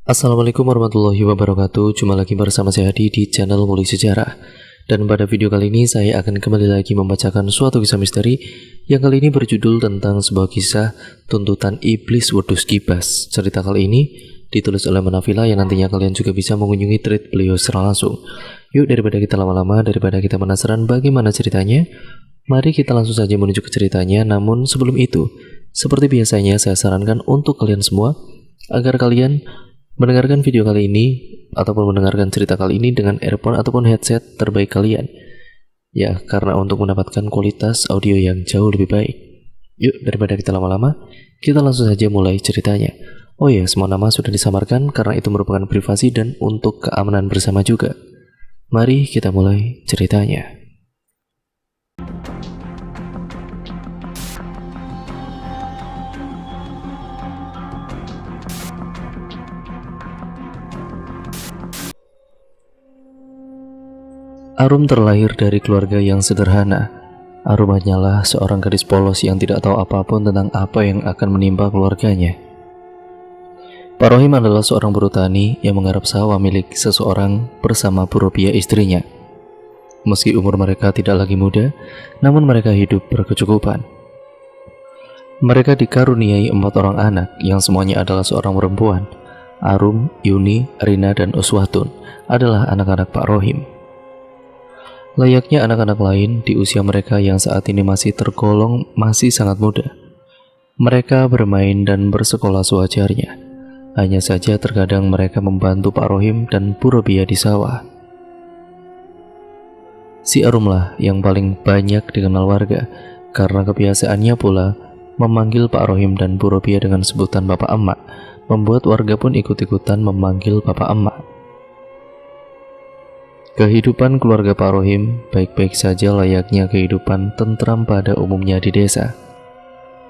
Assalamualaikum warahmatullahi wabarakatuh. Jumpa lagi bersama saya Hadi di channel Ngulik Sejarah. Dan pada video kali ini saya akan kembali lagi membacakan suatu kisah misteri yang kali ini berjudul tentang sebuah kisah tuntutan iblis wedhus kibas. Cerita kali ini ditulis oleh Manafila yang nantinya kalian juga bisa mengunjungi thread beliau secara langsung. Yuk, daripada kita lama-lama, daripada kita penasaran bagaimana ceritanya, mari kita langsung saja menuju ke ceritanya. Namun sebelum itu, seperti biasanya saya sarankan untuk kalian semua agar kalian mendengarkan video kali ini ataupun mendengarkan cerita kali ini dengan earphone ataupun headset terbaik kalian. Ya, karena untuk mendapatkan kualitas audio yang jauh lebih baik. Yuk, daripada kita lama-lama, kita langsung saja mulai ceritanya. Oh ya, semua nama sudah disamarkan karena itu merupakan privasi dan untuk keamanan bersama juga. Mari kita mulai ceritanya. Arum terlahir dari keluarga yang sederhana. Arum hanyalah seorang gadis polos yang tidak tahu apapun tentang apa yang akan menimpa keluarganya. Pak Rohim adalah seorang buruh tani yang menggarap sawah milik seseorang bersama Bu Robiah istrinya. Meski umur mereka tidak lagi muda, namun mereka hidup berkecukupan. Mereka dikaruniai 4 orang anak yang semuanya adalah seorang perempuan. Arum, Yuni, Rina, dan Uswatun adalah anak-anak Pak Rohim. Layaknya anak-anak lain di usia mereka yang saat ini masih tergolong masih sangat muda. Mereka bermain dan bersekolah sewajarnya. Hanya saja terkadang mereka membantu Pak Rohim dan Bu Robiah di sawah. Si Arumlah yang paling banyak dikenal warga karena kebiasaannya pula memanggil Pak Rohim dan Bu Robiah dengan sebutan Bapak Emak, membuat warga pun ikut-ikutan memanggil Bapak Emak. Kehidupan keluarga Pak Rohim baik-baik saja layaknya kehidupan tentram pada umumnya di desa.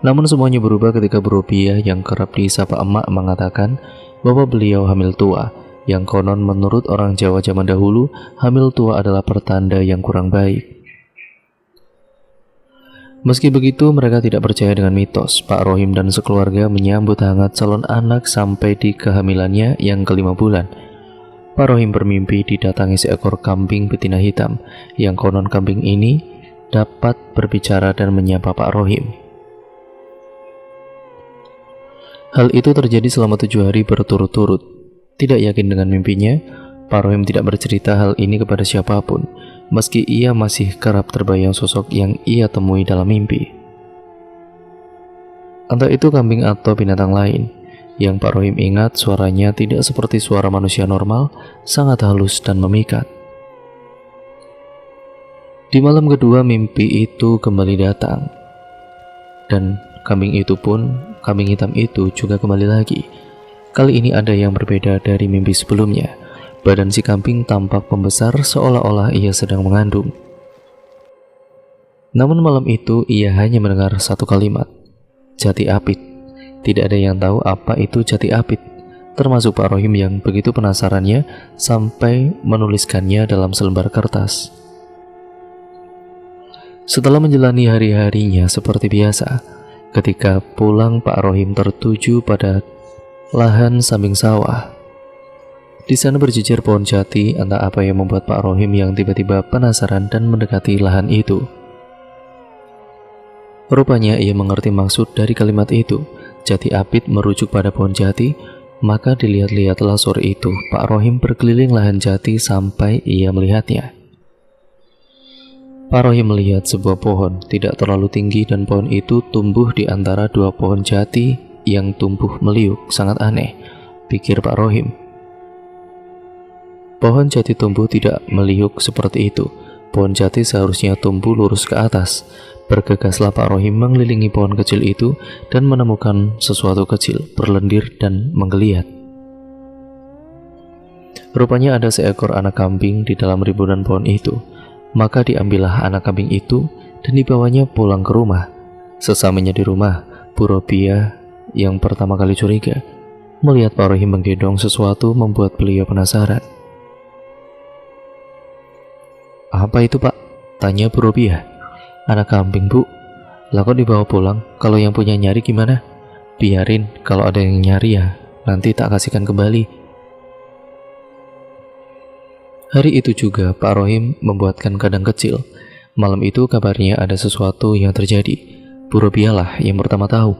Namun semuanya berubah ketika Bu Robiah yang kerap disapa Emak mengatakan bahwa beliau hamil tua, yang konon menurut orang Jawa zaman dahulu, hamil tua adalah pertanda yang kurang baik. Meski begitu, mereka tidak percaya dengan mitos. Pak Rohim dan sekeluarga menyambut hangat calon anak sampai di kehamilannya yang ke-5 bulan. Pak Rohim bermimpi didatangi seekor kambing betina hitam, yang konon kambing ini dapat berbicara dan menyapa Pak Rohim. Hal itu terjadi selama 7 hari berturut-turut. Tidak yakin dengan mimpinya, Pak Rohim tidak bercerita hal ini kepada siapapun, meski ia masih kerap terbayang sosok yang ia temui dalam mimpi. Entah itu kambing atau binatang lain. Yang Pak Rohim ingat suaranya tidak seperti suara manusia normal, sangat halus dan memikat. Di malam kedua mimpi itu kembali datang. Dan kambing hitam itu juga kembali lagi. Kali ini ada yang berbeda dari mimpi sebelumnya. Badan si kambing tampak membesar seolah-olah ia sedang mengandung. Namun malam itu ia hanya mendengar satu kalimat, Jati Apit. Tidak ada yang tahu apa itu Jati Apit, termasuk Pak Rohim yang begitu penasarannya sampai menuliskannya dalam selembar kertas. Setelah menjalani hari-harinya seperti biasa, ketika pulang Pak Rohim tertuju pada lahan samping sawah. Di sana berjejer pohon jati, entah apa yang membuat Pak Rohim yang tiba-tiba penasaran dan mendekati lahan itu. Rupanya ia mengerti maksud dari kalimat itu. Jati Apit merujuk pada pohon jati, maka dilihat-lihatlah sore itu Pak Rohim berkeliling lahan jati sampai ia melihatnya. Pak Rohim melihat sebuah pohon tidak terlalu tinggi dan pohon itu tumbuh di antara 2 pohon jati yang tumbuh meliuk. Sangat aneh, pikir Pak Rohim. Pohon jati tumbuh tidak meliuk seperti itu. Pohon jati seharusnya tumbuh lurus ke atas. Bergegaslah Pak Rohim mengelilingi pohon kecil itu dan menemukan sesuatu kecil, berlendir dan menggeliat. Rupanya ada seekor anak kambing di dalam ribunan pohon itu. Maka diambillah anak kambing itu dan dibawanya pulang ke rumah. Sesamanya di rumah, Bu Robiah yang pertama kali curiga melihat Pak Rohim menggendong sesuatu membuat beliau penasaran. "Apa itu, Pak?" tanya Bu Robiah. "Anak kambing, Bu. Lah kok dibawa pulang? Kalau yang punya nyari gimana?" "Biarin, kalau ada yang nyari ya nanti tak kasihkan kembali," Hari itu juga Pak Rohim membuatkan kandang kecil. Malam itu kabarnya ada sesuatu yang terjadi. Bu Robialah yang pertama tahu.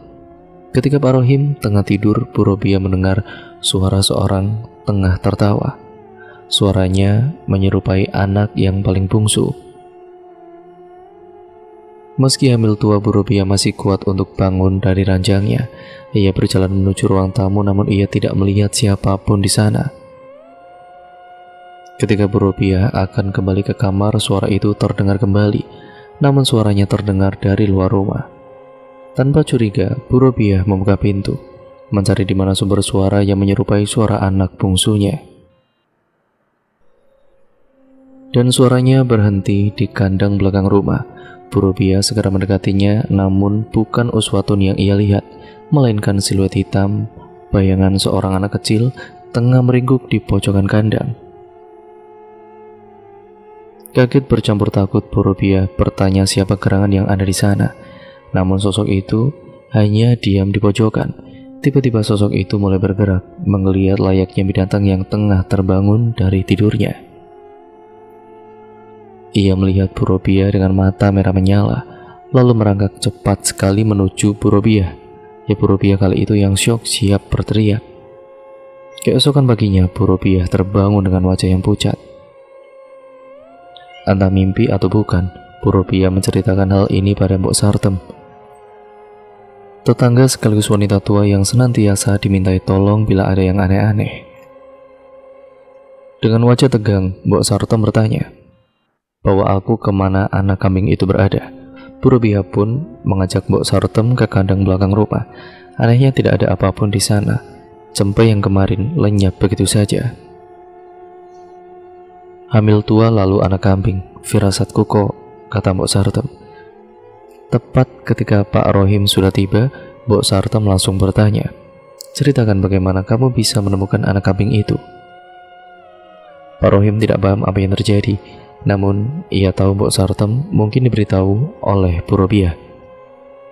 Ketika Pak Rohim tengah tidur, Bu Robiah mendengar suara seorang tengah tertawa. Suaranya menyerupai anak yang paling bungsu. Meski hamil tua, Bu Robiah masih kuat untuk bangun dari ranjangnya. Ia berjalan menuju ruang tamu, namun ia tidak melihat siapapun di sana. Ketika Bu Robiah akan kembali ke kamar, suara itu terdengar kembali, namun suaranya terdengar dari luar rumah. Tanpa curiga, Bu Robiah membuka pintu, mencari di mana sumber suara yang menyerupai suara anak bungsunya. Dan suaranya berhenti di kandang belakang rumah. Bu Robiah segera mendekatinya, namun bukan Uswatun yang ia lihat, melainkan siluet hitam, bayangan seorang anak kecil tengah meringkuk di pojokan kandang. Kaget bercampur takut, Bu Robiah bertanya siapa gerangan yang ada di sana. Namun sosok itu hanya diam di pojokan. Tiba-tiba sosok itu mulai bergerak, menggeliat layaknya binatang yang tengah terbangun dari tidurnya. Ia melihat Bu Robiah dengan mata merah menyala, lalu merangkak cepat sekali menuju Bu Robiah. Ya, Bu Robiah kali itu yang syok siap berteriak. Keesokan paginya, Bu Robiah terbangun dengan wajah yang pucat. Entah mimpi atau bukan, Bu Robiah menceritakan hal ini pada Mbok Sartem, tetangga sekaligus wanita tua yang senantiasa dimintai tolong bila ada yang aneh-aneh. Dengan wajah tegang, Mbok Sartem bertanya, "Bawa aku kemana anak kambing itu berada?" Bu Robiah pun mengajak Mbok Sartem ke kandang belakang rumah. Anehnya tidak ada apapun di sana. Cempe yang kemarin lenyap begitu saja. "Hamil tua lalu anak kambing, firasatku kok," kata Mbok Sartem. Tepat ketika Pak Rohim sudah tiba, Mbok Sartem langsung bertanya, "Ceritakan bagaimana kamu bisa menemukan anak kambing itu?" Pak Rohim tidak paham apa yang terjadi. Namun, ia tahu Mbok Sartem mungkin diberitahu oleh Bu Robiah.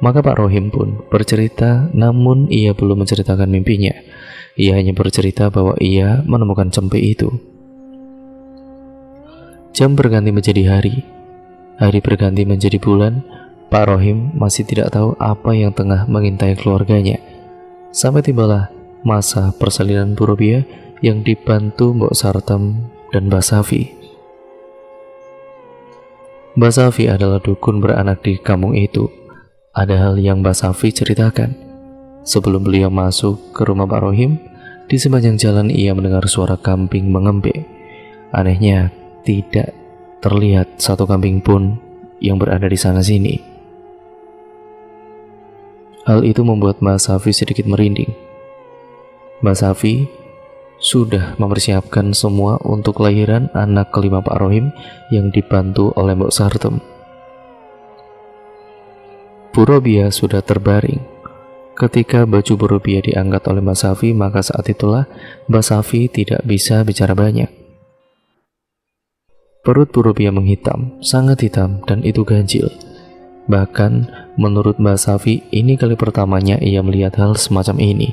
Maka Pak Rohim pun bercerita, namun ia belum menceritakan mimpinya. Ia hanya bercerita bahwa ia menemukan cempe itu. Jam berganti menjadi hari. Hari berganti menjadi bulan. Pak Rohim masih tidak tahu apa yang tengah mengintai keluarganya. Sampai tibalah masa persalinan Bu Robiah yang dibantu Mbok Sartem dan Mbak Safi. Mbak Safi adalah dukun beranak di kampung itu. Ada hal yang Mbak Safi ceritakan. Sebelum beliau masuk ke rumah Pak Rohim, di sepanjang jalan ia mendengar suara kambing mengembek. Anehnya, tidak terlihat satu kambing pun yang berada di sana-sini. Hal itu membuat Mbak Safi sedikit merinding. Mbak Safi sudah mempersiapkan semua untuk kelahiran anak kelima Pak Rohim yang dibantu oleh Mbok Sartem. Bu Robiah sudah terbaring. Ketika baju Bu Robiah diangkat oleh Mbak Safi, maka saat itulah Mbak Safi tidak bisa bicara banyak. Perut Bu Robiah menghitam, sangat hitam, dan itu ganjil. Bahkan menurut Mbak Safi, ini kali pertamanya ia melihat hal semacam ini.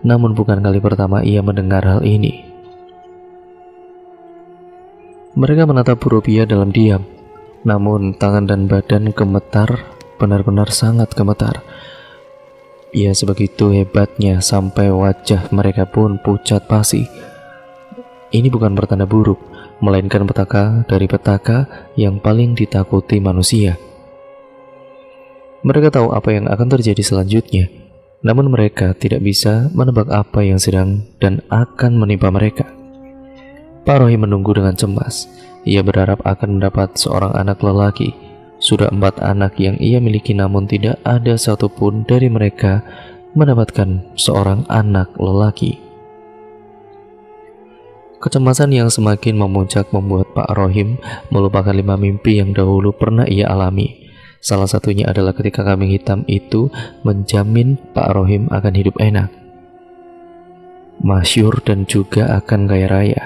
Namun bukan kali pertama ia mendengar hal ini. Mereka menatap Bu Robiah dalam diam. Namun tangan dan badan gemetar, benar-benar sangat gemetar. Ya, sebegitu hebatnya sampai wajah mereka pun pucat pasi. Ini bukan pertanda buruk, melainkan petaka dari petaka yang paling ditakuti manusia. Mereka tahu apa yang akan terjadi selanjutnya. Namun mereka tidak bisa menebak apa yang sedang dan akan menimpa mereka. Pak Rohim menunggu dengan cemas. Ia berharap akan mendapat seorang anak lelaki. Sudah 4 anak yang ia miliki, namun tidak ada satupun dari mereka mendapatkan seorang anak lelaki. Kecemasan yang semakin memuncak membuat Pak Rohim melupakan 5 mimpi yang dahulu pernah ia alami. Salah satunya adalah ketika kambing hitam itu menjamin Pak Rohim akan hidup enak, masyhur, dan juga akan kaya raya.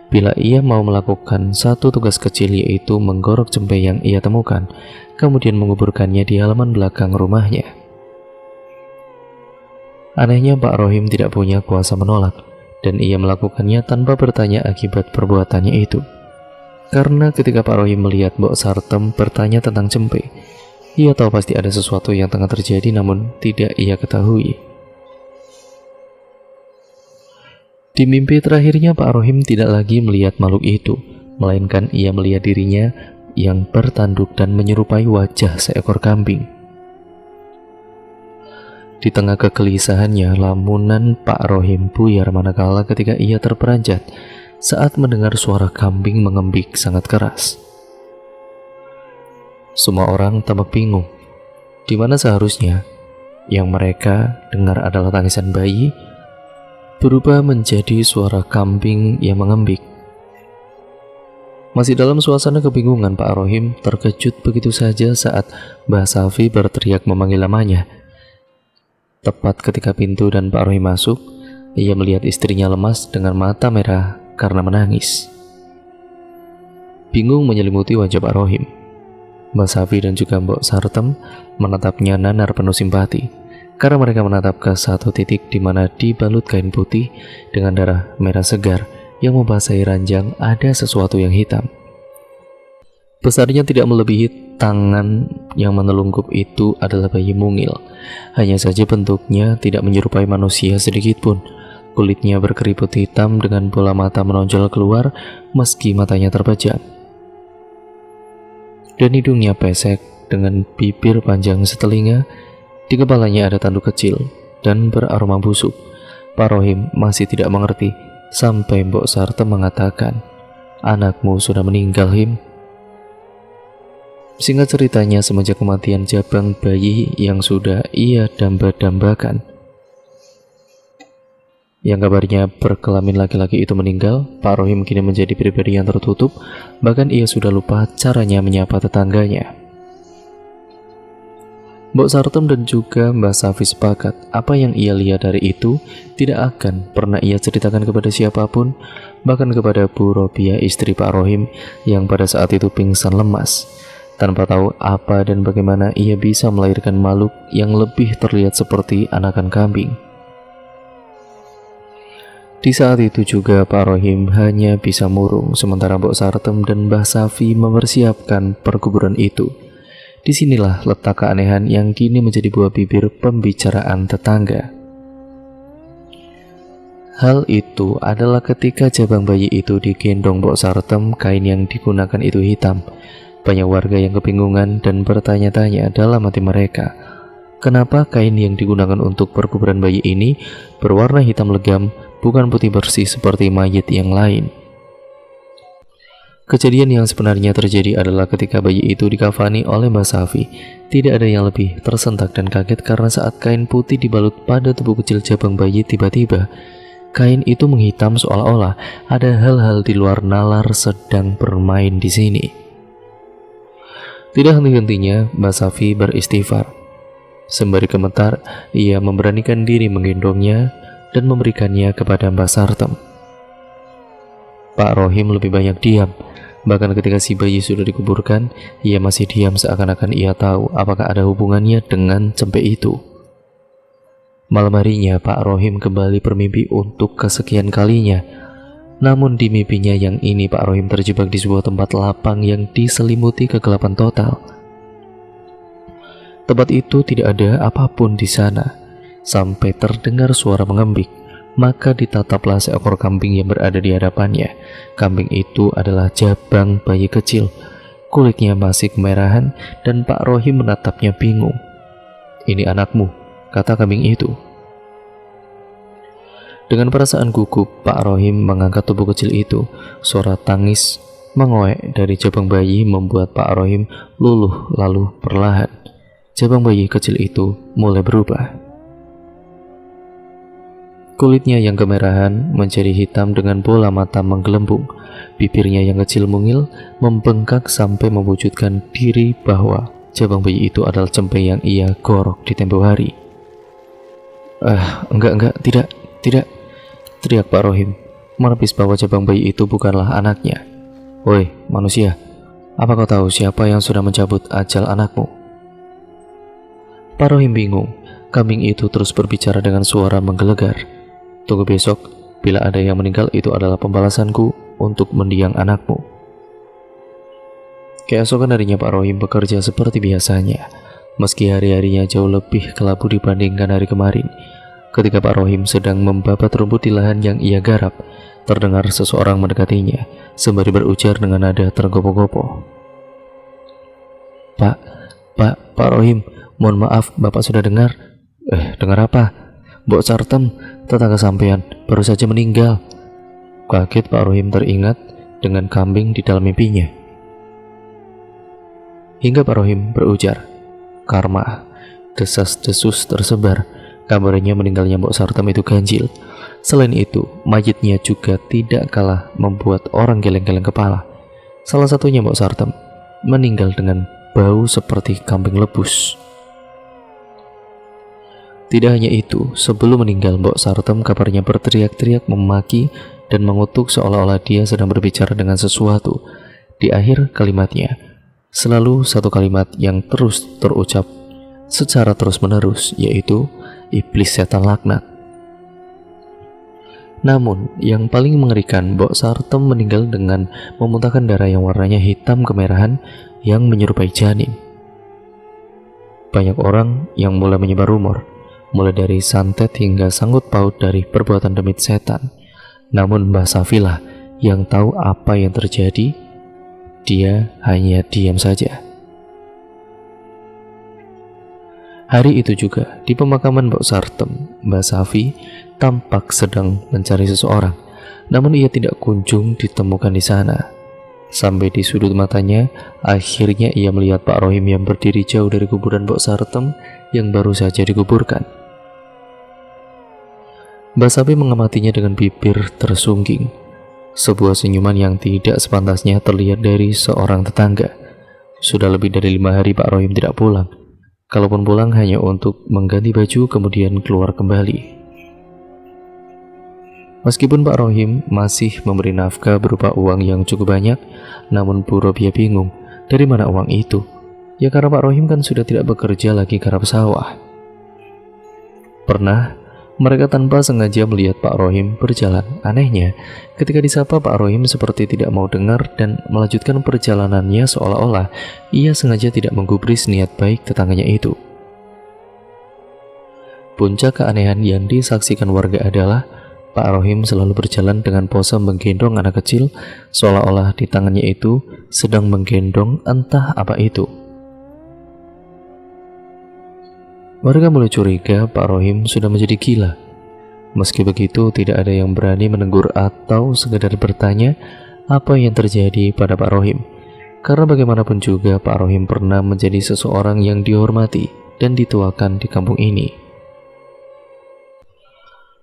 Bila ia mau melakukan satu tugas kecil, yaitu menggorok cempe yang ia temukan, kemudian menguburkannya di halaman belakang rumahnya. Anehnya Pak Rohim tidak punya kuasa menolak, dan ia melakukannya tanpa bertanya akibat perbuatannya itu. Karena ketika Pak Rohim melihat Mbok Sartem bertanya tentang Cempe, ia tahu pasti ada sesuatu yang tengah terjadi namun tidak ia ketahui. Di mimpi terakhirnya Pak Rohim tidak lagi melihat makhluk itu, melainkan ia melihat dirinya yang bertanduk dan menyerupai wajah seekor kambing. Di tengah kegelisahannya, lamunan Pak Rohim buyar manakala ketika ia terperanjat saat mendengar suara kambing mengembik sangat keras. Semua orang tampak bingung, di mana seharusnya yang mereka dengar adalah tangisan bayi berubah menjadi suara kambing yang mengembik. Masih dalam suasana kebingungan, Pak Rohim terkejut begitu saja saat Mbah Safi berteriak memanggil namanya. Tepat ketika pintu dan Pak Rohim masuk, ia melihat istrinya lemas dengan mata merah karena menangis. Bingung menyelimuti wajah Pak Rohim. Mbah Safi dan juga Mbok Sartem menatapnya nanar penuh simpati, karena mereka menatap ke satu titik di mana dibalut kain putih dengan darah merah segar yang membasahi ranjang ada sesuatu yang hitam. Besarnya tidak melebihi tangan yang menelungkup itu adalah bayi mungil. Hanya saja bentuknya tidak menyerupai manusia sedikit pun. Kulitnya berkeriput hitam dengan bola mata menonjol keluar meski matanya terpejam. Dan hidungnya pesek dengan bibir panjang setelinga. Di kepalanya ada tanduk kecil dan beraroma busuk. Pak Rohim masih tidak mengerti sampai Mbok Sartem mengatakan, "Anakmu sudah meninggal, Him." Singkat ceritanya, semenjak kematian jabang bayi yang sudah ia damba-dambakan, yang kabarnya berkelamin laki-laki itu meninggal, Pak Rohim kini menjadi pribadi yang tertutup. Bahkan ia sudah lupa caranya menyapa tetangganya. Mbok Sartem dan juga Mbah Safi sepakat apa yang ia lihat dari itu tidak akan pernah ia ceritakan kepada siapapun, bahkan kepada Bu Robiah, istri Pak Rohim yang pada saat itu pingsan lemas, tanpa tahu apa dan bagaimana ia bisa melahirkan makhluk yang lebih terlihat seperti anakan kambing. Di saat itu juga Pak Rohim hanya bisa murung, sementara Mbok Sartem dan Mbah Safi mempersiapkan perkuburan itu. Disinilah letak keanehan yang kini menjadi buah bibir pembicaraan tetangga. Hal itu adalah ketika jabang bayi itu digendong Mbok Sartem, kain yang digunakan itu hitam. Banyak warga yang kebingungan dan bertanya-tanya dalam hati mereka, kenapa kain yang digunakan untuk perkuburan bayi ini berwarna hitam legam, bukan putih bersih seperti mayit yang lain. Kejadian yang sebenarnya terjadi adalah ketika bayi itu dikafani oleh Mbah Safi. Tidak ada yang lebih tersentak dan kaget karena saat kain putih dibalut pada tubuh kecil jabang bayi, tiba-tiba kain itu menghitam seolah-olah ada hal-hal di luar nalar sedang bermain di sini. Tidak henti-hentinya Mbah Safi beristighfar. Sembari gemetar, ia memberanikan diri menggendongnya dan memberikannya kepada Mbah Sartem. Pak Rohim lebih banyak diam. Bahkan ketika si bayi sudah dikuburkan, ia masih diam seakan-akan ia tahu apakah ada hubungannya dengan Cempe itu. Malam harinya Pak Rohim kembali bermimpi untuk kesekian kalinya. Namun di mimpinya yang ini Pak Rohim terjebak di sebuah tempat lapang yang diselimuti kegelapan total. Tempat itu tidak ada apapun di sana, sampai terdengar suara mengembik. Maka ditataplah seekor kambing yang berada di hadapannya. Kambing itu adalah jabang bayi kecil. Kulitnya masih kemerahan dan Pak Rohim menatapnya bingung. "Ini anakmu," kata kambing itu. Dengan perasaan gugup, Pak Rohim mengangkat tubuh kecil itu. Suara tangis mengoek dari jabang bayi membuat Pak Rohim luluh, lalu perlahan jabang bayi kecil itu mulai berubah. Kulitnya yang kemerahan menjadi hitam dengan bola mata menggelembung. Bibirnya yang kecil mungil membengkak sampai mewujudkan diri bahwa jabang bayi itu adalah Cempe yang ia gorok di tempo hari. Enggak, tidak, teriak Pak Rohim, menepis bahwa jabang bayi itu bukanlah anaknya. "Woi, manusia, apa kau tahu siapa yang sudah mencabut ajal anakmu?" Pak Rohim bingung. Kambing itu terus berbicara dengan suara menggelegar. "Tunggu besok, bila ada yang meninggal itu adalah pembalasanku untuk mendiang anakmu." Keesokan harinya Pak Rohim bekerja seperti biasanya. Meski hari-harinya jauh lebih kelabu dibandingkan hari kemarin. Ketika Pak Rohim sedang membabat rumput di lahan yang ia garap, terdengar seseorang mendekatinya sembari berujar dengan nada tergopoh-gopoh. Pak Rohim, mohon maaf, Bapak sudah dengar?" Dengar apa?" "Mbok Sartem, tetangga sampean, baru saja meninggal." Kaget Pak Rohim teringat dengan kambing di dalam mimpinya. Hingga Pak Rohim berujar, "Karma." Desas-desus tersebar, kabarnya meninggalnya Mbok Sartem itu ganjil. Selain itu, mayitnya juga tidak kalah membuat orang geleng-geleng kepala. Salah satunya Mbok Sartem meninggal dengan bau seperti kambing lebus. Tidak hanya itu, sebelum meninggal Mbok Sartem kabarnya berteriak-teriak memaki dan mengutuk seolah-olah dia sedang berbicara dengan sesuatu. Di akhir kalimatnya, selalu satu kalimat yang terus terucap secara terus-menerus, yaitu "Iblis setan laknat." Namun, yang paling mengerikan, Mbok Sartem meninggal dengan memuntahkan darah yang warnanya hitam kemerahan yang menyerupai janin. Banyak orang yang mulai menyebar rumor, mulai dari santet hingga sangkut paut dari perbuatan demit setan. Namun Mbah Safilah yang tahu apa yang terjadi. Dia hanya diam saja. Hari itu juga di pemakaman Mbok Sartem, Mbah Safi tampak sedang mencari seseorang, namun ia tidak kunjung ditemukan di sana. Sampai di sudut matanya, akhirnya ia melihat Pak Rohim yang berdiri jauh dari kuburan Mbok Sartem yang baru saja dikuburkan. Mbah Safi mengamatinya dengan bibir tersungging. Sebuah senyuman yang tidak sepantasnya terlihat dari seorang tetangga. Sudah lebih dari 5 hari Pak Rohim tidak pulang. Kalaupun pulang hanya untuk mengganti baju kemudian keluar kembali. Meskipun Pak Rohim masih memberi nafkah berupa uang yang cukup banyak, namun Bu Robiah bingung dari mana uang itu. Ya karena Pak Rohim kan sudah tidak bekerja lagi garap sawah. Pernah mereka tanpa sengaja melihat Pak Rohim berjalan. Anehnya, ketika disapa Pak Rohim seperti tidak mau dengar dan melanjutkan perjalanannya seolah-olah ia sengaja tidak menggubris niat baik tetangganya itu. Puncak keanehan yang disaksikan warga adalah Pak Rohim selalu berjalan dengan pose menggendong anak kecil, seolah-olah di tangannya itu sedang menggendong entah apa itu. Warga mulai curiga Pak Rohim sudah menjadi gila. Meski begitu, tidak ada yang berani menegur atau sekedar bertanya apa yang terjadi pada Pak Rohim. Karena bagaimanapun juga Pak Rohim pernah menjadi seseorang yang dihormati dan dituakan di kampung ini.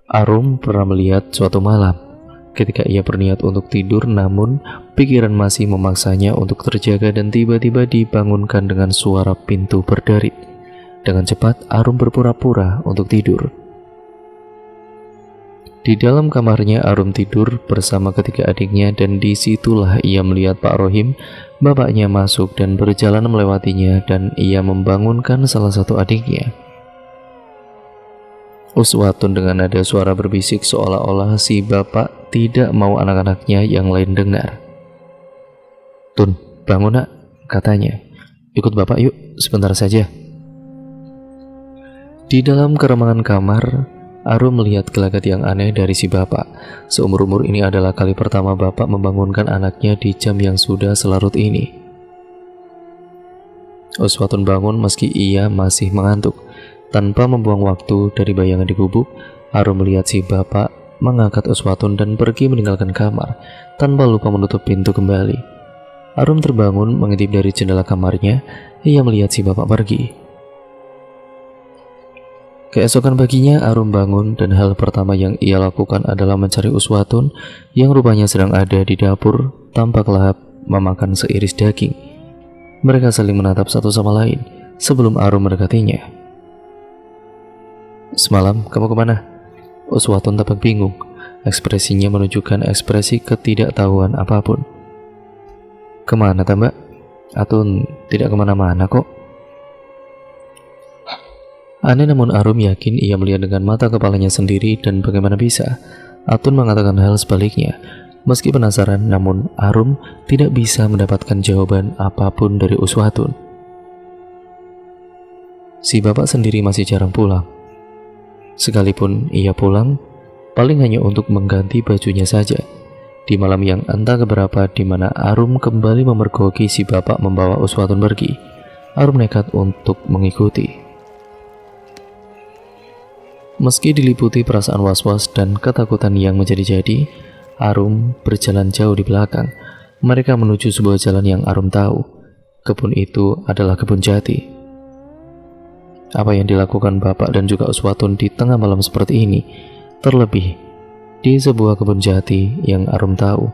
Arum pernah melihat suatu malam ketika ia berniat untuk tidur, namun pikiran masih memaksanya untuk terjaga dan tiba-tiba dibangunkan dengan suara pintu berderit. Dengan cepat Arum berpura-pura untuk tidur. Di dalam kamarnya Arum tidur bersama ketiga adiknya dan disitulah ia melihat Pak Rohim, bapaknya masuk dan berjalan melewatinya dan ia membangunkan salah satu adiknya. Uswatun dengan nada suara berbisik seolah-olah si bapak tidak mau anak-anaknya yang lain dengar. "Tun, bangun nak," katanya. "Ikut bapak yuk, sebentar saja." Di dalam keremangan kamar, Arum melihat gelagat yang aneh dari si bapak. Seumur-umur ini adalah kali pertama bapak membangunkan anaknya di jam yang sudah selarut ini. Uswatun bangun meski ia masih mengantuk. Tanpa membuang waktu dari bayangan di gubuk, Arum melihat si bapak mengangkat Uswatun dan pergi meninggalkan kamar tanpa lupa menutup pintu kembali. Arum terbangun mengintip dari jendela kamarnya. Ia melihat si bapak pergi. Keesokan paginya Arum bangun dan hal pertama yang ia lakukan adalah mencari Uswatun yang rupanya sedang ada di dapur tampak lahap memakan seiris daging. Mereka saling menatap satu sama lain sebelum Arum mendekatinya. "Semalam kamu kemana?" Uswatun tampak bingung. Ekspresinya menunjukkan ekspresi ketidaktahuan apapun. "Kemana tambak? Atun tidak kemana-mana kok." Aneh namun Arum yakin ia melihat dengan mata kepalanya sendiri dan bagaimana bisa Atun mengatakan hal sebaliknya. Meski penasaran, namun Arum tidak bisa mendapatkan jawaban apapun dari Uswatun. Si bapak sendiri masih jarang pulang. Sekalipun ia pulang, paling hanya untuk mengganti bajunya saja. Di malam yang entah keberapa, di mana Arum kembali memergoki si bapak membawa Uswatun pergi, Arum nekat untuk mengikuti. Meski diliputi perasaan was-was dan ketakutan yang menjadi-jadi, Arum berjalan jauh di belakang. Mereka menuju sebuah jalan yang Arum tahu. Kebun itu adalah kebun jati. Apa yang dilakukan bapak dan juga Uswatun di tengah malam seperti ini, terlebih di sebuah kebun jati yang Arum tahu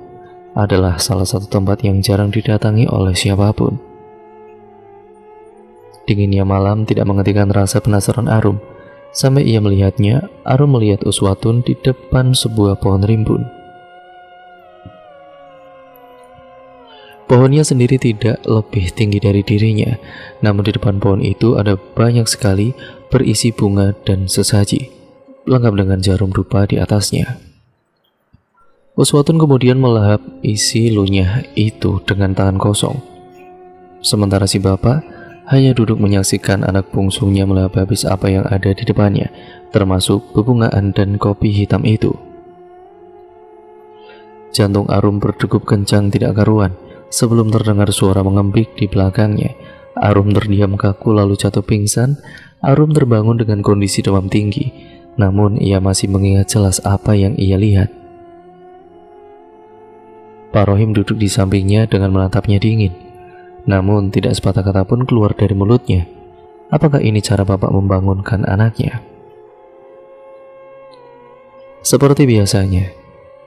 adalah salah satu tempat yang jarang didatangi oleh siapapun. Dinginnya malam tidak menghentikan rasa penasaran Arum. Sampai ia melihatnya, Arum melihat Uswatun di depan sebuah pohon rimbun. Pohonnya sendiri tidak lebih tinggi dari dirinya, namun di depan pohon itu ada banyak sekali berisi bunga dan sesaji, lengkap dengan jarum dupa di atasnya. Uswatun kemudian melahap isi lunyah itu dengan tangan kosong. Sementara si bapak hanya duduk menyaksikan anak bungsunya melahap habis apa yang ada di depannya, termasuk bebungaan dan kopi hitam itu. Jantung Arum berdegup kencang tidak karuan. Sebelum terdengar suara mengembik di belakangnya, Arum terdiam kaku lalu jatuh pingsan. Arum terbangun dengan kondisi demam tinggi, namun ia masih mengingat jelas apa yang ia lihat. Pak Rohim duduk di sampingnya dengan menatapnya dingin, namun tidak sepatah kata pun keluar dari mulutnya. Apakah ini cara bapak membangunkan anaknya? Seperti biasanya,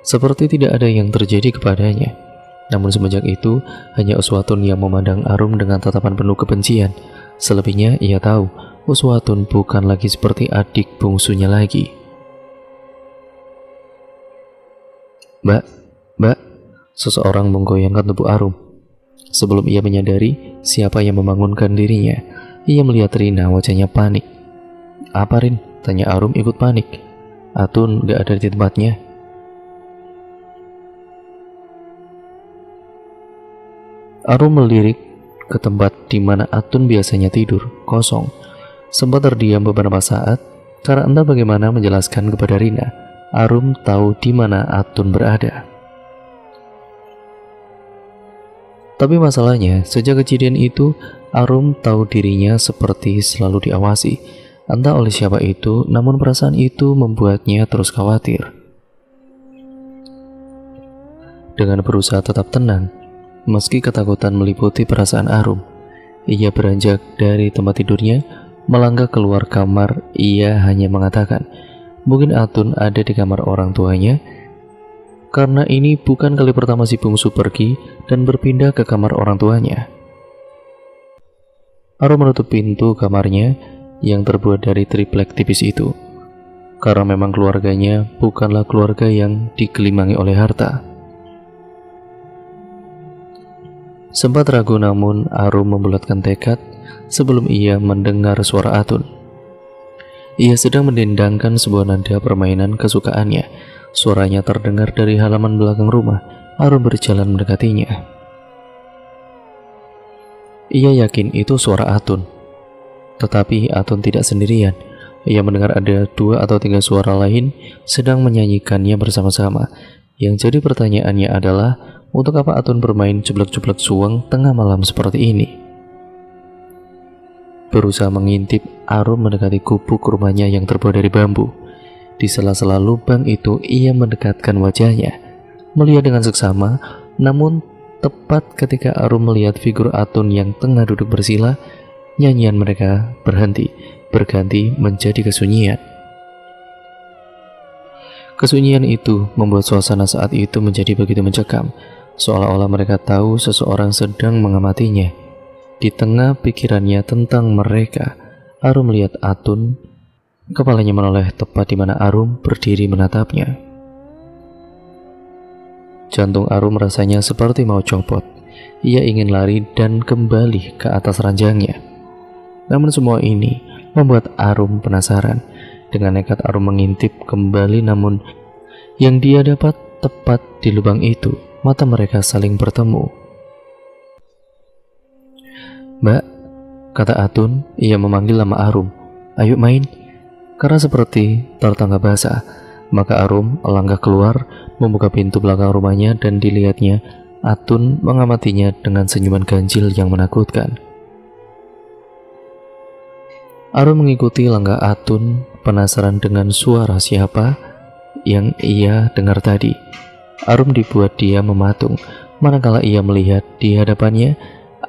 seperti tidak ada yang terjadi kepadanya. Namun semenjak itu, hanya Uswatun yang memandang Arum dengan tatapan penuh kebencian. Selebihnya ia tahu, Uswatun bukan lagi seperti adik bungsunya lagi. Mbak, seseorang menggoyangkan tubuh Arum. Sebelum ia menyadari siapa yang membangunkan dirinya, ia melihat Rina, wajahnya panik. Apa Rin? Tanya Arum ikut panik. Atun gak ada di tempatnya. Arum melirik ke tempat di mana Atun biasanya tidur, kosong. Sempat terdiam beberapa saat, karena entah bagaimana menjelaskan kepada Rina. Arum tahu di mana Atun berada. Tapi masalahnya, sejak kejadian itu, Arum tahu dirinya seperti selalu diawasi. Entah oleh siapa itu, namun perasaan itu membuatnya terus khawatir. Dengan berusaha tetap tenang, meski ketakutan meliputi perasaan Arum, ia beranjak dari tempat tidurnya, melangkah keluar kamar. Ia hanya mengatakan, mungkin Atun ada di kamar orang tuanya, karena ini bukan kali pertama si bungsu pergi dan berpindah ke kamar orang tuanya. Arum menutup pintu kamarnya yang terbuat dari triplek tipis itu, karena memang keluarganya bukanlah keluarga yang digelimangi oleh harta. Sempat ragu, namun Arum membulatkan tekad sebelum ia mendengar suara Atun. Ia sedang mendendangkan sebuah nada permainan kesukaannya. Suaranya terdengar dari halaman belakang rumah. Arum berjalan mendekatinya. Ia yakin itu suara Atun. Tetapi Atun tidak sendirian. Ia mendengar ada 2 atau 3 suara lain sedang menyanyikannya bersama-sama. Yang jadi pertanyaannya adalah, untuk apa Atun bermain jeblek-jeblek suweng tengah malam seperti ini? Berusaha mengintip, Arum mendekati gubuk rumahnya yang terbuat dari bambu. Di sela-sela lubang itu ia mendekatkan wajahnya, melihat dengan seksama. Namun tepat ketika Arum melihat figur Atun yang tengah duduk bersila, nyanyian mereka berganti menjadi kesunyian. Kesunyian itu membuat suasana saat itu menjadi begitu mencekam, seolah-olah mereka tahu seseorang sedang mengamatinya. Di tengah pikirannya tentang mereka, Arum melihat Atun. Kepalanya menoleh tepat di mana Arum berdiri menatapnya. Jantung Arum rasanya seperti mau copot. Ia ingin lari dan kembali ke atas ranjangnya. Namun semua ini membuat Arum penasaran. Dengan nekat Arum mengintip kembali, namun yang dia dapat tepat di lubang itu, mata mereka saling bertemu. "Mbak," kata Atun, ia memanggil nama Arum. "Ayo main." Karena seperti tertangkap basah, maka Arum melangkah keluar, membuka pintu belakang rumahnya dan dilihatnya Atun mengamatinya dengan senyuman ganjil yang menakutkan. Arum mengikuti langkah Atun, penasaran dengan suara siapa yang ia dengar tadi. Arum dibuat dia mematung, manakala ia melihat di hadapannya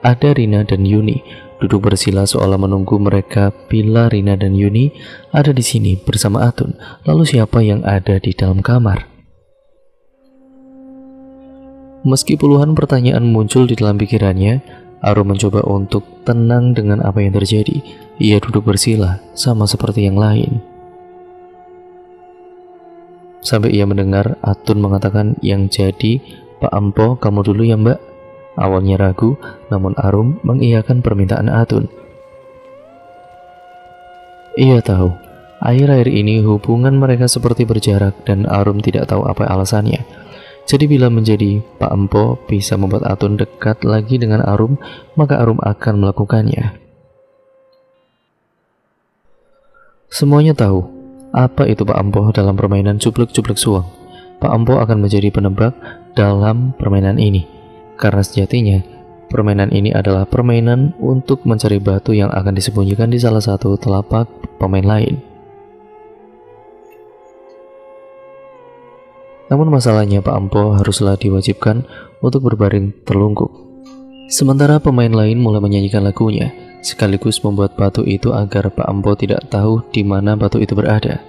ada Rina dan Yuni, duduk bersila seolah menunggu mereka bila Rina dan Yuni ada di sini bersama Atun. Lalu siapa yang ada di dalam kamar? Meski puluhan pertanyaan muncul di dalam pikirannya, Arum mencoba untuk tenang dengan apa yang terjadi. Ia duduk bersila, sama seperti yang lain. Sampai ia mendengar Atun mengatakan, "Yang jadi, Pak Ampo, kamu dulu ya Mbak." Awalnya ragu, namun Arum mengiyakan permintaan Atun. Ia tahu, akhir-akhir ini hubungan mereka seperti berjarak dan Arum tidak tahu apa alasannya. Jadi bila menjadi Pak Empo bisa membuat Atun dekat lagi dengan Arum, maka Arum akan melakukannya. Semuanya tahu apa itu Pak Empo dalam permainan cuplek-cuplek suang. Pak Empo akan menjadi penebak dalam permainan ini, karena sejatinya permainan ini adalah permainan untuk mencari batu yang akan disembunyikan di salah satu telapak pemain lain. Namun masalahnya Pak Ampo haruslah diwajibkan untuk berbaring terlungkup. Sementara pemain lain mulai menyanyikan lagunya, sekaligus membuat batu itu agar Pak Ampo tidak tahu di mana batu itu berada.